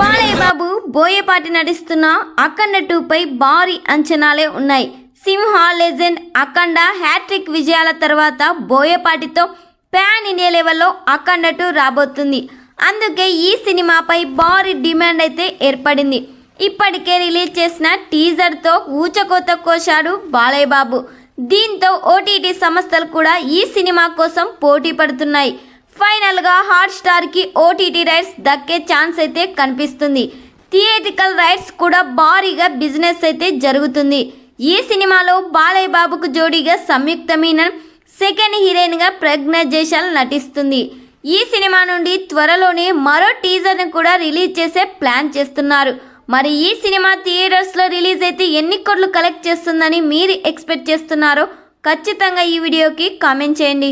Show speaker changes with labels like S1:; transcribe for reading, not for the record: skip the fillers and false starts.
S1: బాలయ్య బాబు బోయపాటి నటిస్తున్న అఖండ 2పై భారీ అంచనాలే ఉన్నాయి. సింహ లెజెండ్ అఖండ హ్యాట్రిక్ విజయాల తర్వాత బోయపాటితో పాన్ ఇండియా లెవెల్లో అఖండ 2 రాబోతుంది. అందుకే ఈ సినిమాపై భారీ డిమాండ్ అయితే ఏర్పడింది. ఇప్పటికే రిలీజ్ చేసిన టీజర్తో ఊచకోత కోశాడు బాలయ్య బాబు. దీంతో ఓటీటీ సంస్థలు కూడా ఈ సినిమా కోసం పోటీ పడుతున్నాయి. ఫైనల్గా హాట్స్టార్కి ఓటీటీ రైట్స్ దక్కే ఛాన్స్ అయితే కనిపిస్తుంది. థియేట్రికల్ రైట్స్ కూడా భారీగా బిజినెస్ అయితే జరుగుతుంది. ఈ సినిమాలో బాలయ్య బాబుకు జోడీగా సంయుక్త మీనన్, సెకండ్ హీరోయిన్గా ప్రజ్ఞ జైశాల్ నటిస్తుంది. ఈ సినిమా నుండి త్వరలోనే మరో టీజర్ని కూడా రిలీజ్ చేసే ప్లాన్ చేస్తున్నారు. మరి ఈ సినిమా థియేటర్స్లో రిలీజ్ అయితే ఎన్ని కోట్లు కలెక్ట్ చేస్తుందని మీరు ఎక్స్పెక్ట్ చేస్తున్నారో ఖచ్చితంగా ఈ వీడియోకి కామెంట్ చేయండి.